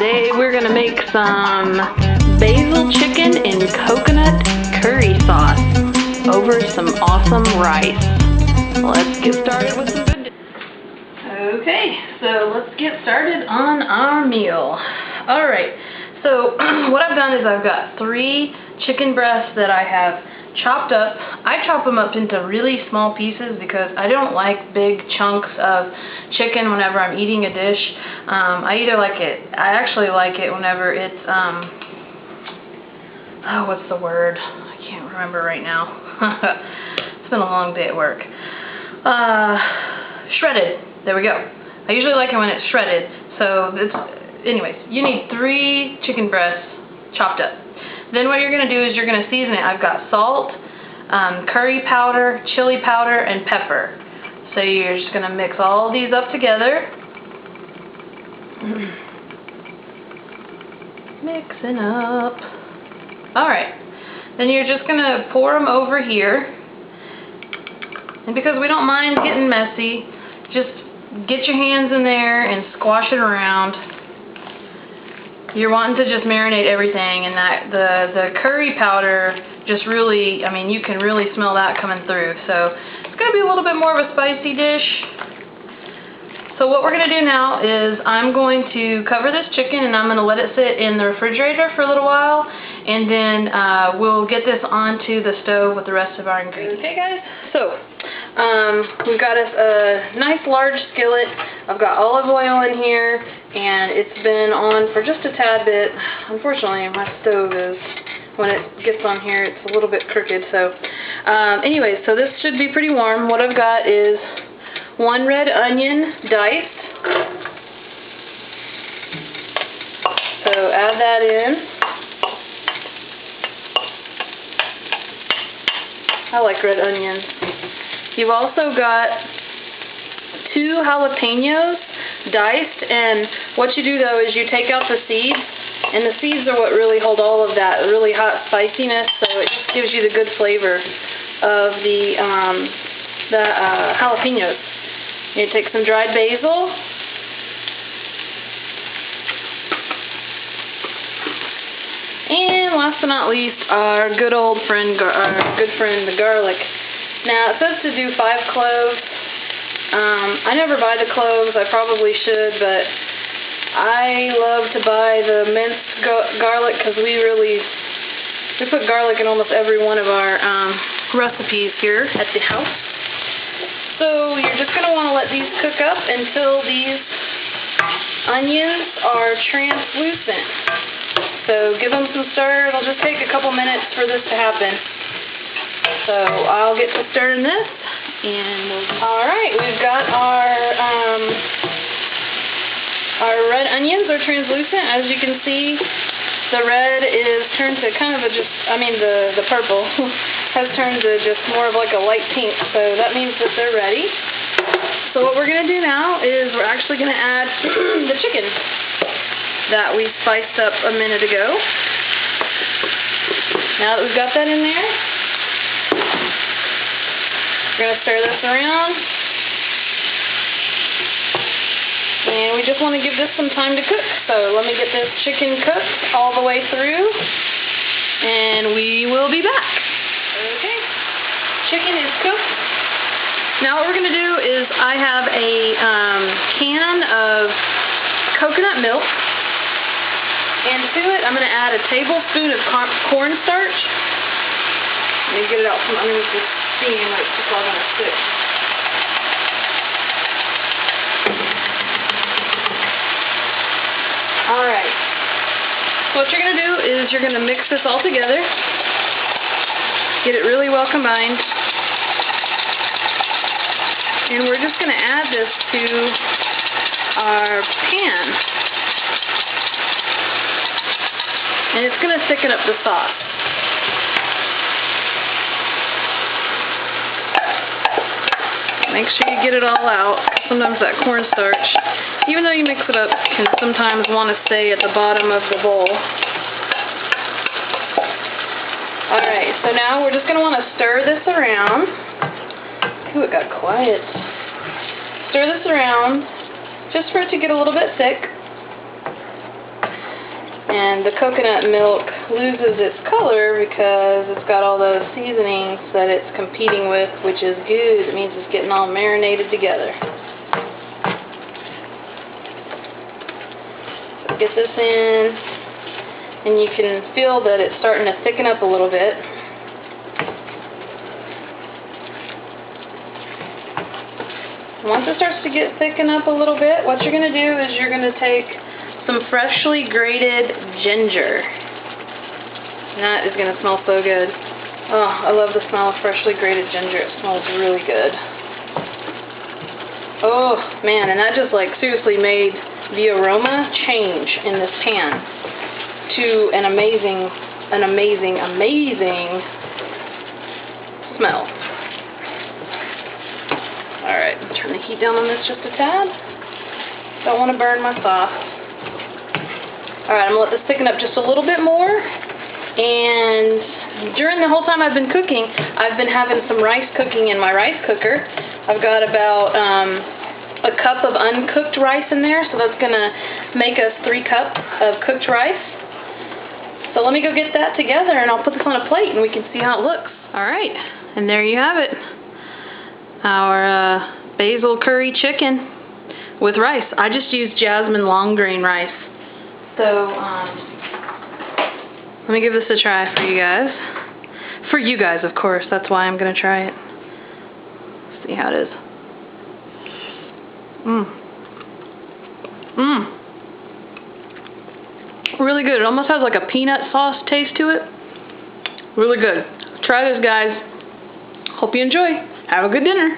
Today we're gonna make some basil chicken and coconut curry sauce over some awesome rice. Let's get started with some good. Okay, so let's get started on our meal. Alright, so what I've done is I've got 3 chicken breasts that I have chopped up. I chop them up into really small pieces because I don't like big chunks of chicken whenever I'm eating a dish. I actually like it whenever it's, oh, what's the word? I can't remember right now. It's been a long day at work. Shredded. There we go. I usually like it when it's shredded. So, anyways, you need 3 chicken breasts chopped up. Then what you're going to do is you're going to season it. I've got salt, curry powder, chili powder, and pepper. So you're just going to mix all these up together. Mixing up. Alright. Then you're just going to pour them over here. And because we don't mind getting messy, just get your hands in there and squash it around. You're wanting to just marinate everything, and that the curry powder just really, I mean, you can really smell that coming through. So it's going to be a little bit more of a spicy dish. So what we're going to do now is I'm going to cover this chicken and I'm going to let it sit in the refrigerator for a little while, and then we'll get this onto the stove with the rest of our ingredients. Okay guys, so we've got a nice large skillet. I've got olive oil in here, and it's been on for just a tad bit. Unfortunately, my stove is, when it gets on here, it's a little bit crooked. So anyway, so this should be pretty warm. What I've got is 1 red onion diced. So add that in. I like red onions. You've also got 2 jalapenos diced, and what you do though is you take out the seeds, and the seeds are what really hold all of that really hot spiciness, so it just gives you the good flavor of the jalapenos. You take some dried basil, and last but not least, our good friend the garlic. Now it says to do 5 cloves. I never buy the cloves. I probably should, but I love to buy the minced garlic because we put garlic in almost every one of our recipes here at the house. So you're just going to want to let these cook up until these onions are translucent. So give them some stir. It'll just take a couple minutes for this to happen. So I'll get to stirring this, and alright, we've got our red onions are translucent. As you can see, the red is turned to kind of the purple has turned to just more of like a light pink, so that means that they're ready. So what we're going to do now is we're actually going to add the chicken that we spiced up a minute ago. Now that we've got that in there, we're going to stir this around, and we just want to give this some time to cook. So let me get this chicken cooked all the way through, and we will be back. Okay, chicken is cooked. Now what we're going to do is I have a can of coconut milk, and to it I'm going to add a tablespoon of cornstarch. Let me get it out from underneath this steam like it's all going to stick. Alright. So what you're going to do is you're going to mix this all together. Get it really well combined. And we're just going to add this to our pan. And it's going to thicken up the sauce. Make sure you get it all out. Sometimes that cornstarch, even though you mix it up, can sometimes want to stay at the bottom of the bowl. Alright, so now we're just going to want to stir this around. Ooh, it got quiet. Stir this around just for it to get a little bit thick. And the coconut milk loses its color because it's got all those seasonings that it's competing with, which is good. It means it's getting all marinated together. So get this in, and you can feel that it's starting to thicken up a little bit. Once it starts to get thicken up a little bit, what you're going to do is you're going to take some freshly grated ginger. And that is going to smell so good. Oh, I love the smell of freshly grated ginger. It smells really good. Oh, man, and that just like seriously made the aroma change in this pan to an amazing smell. Alright, turn the heat down on this just a tad. Don't want to burn my sauce. Alright, I'm going to let this thicken up just a little bit more, and during the whole time I've been cooking, I've been having some rice cooking in my rice cooker. I've got about a cup of uncooked rice in there, so that's going to make us 3 cups of cooked rice. So let me go get that together, and I'll put this on a plate, and we can see how it looks. Alright, and there you have it. Our basil curry chicken with rice. I just used jasmine long grain rice. So, let me give this a try for you guys. For you guys, of course. That's why I'm going to try it. Let's see how it is. Really good. It almost has like a peanut sauce taste to it. Really good. Try this, guys. Hope you enjoy. Have a good dinner.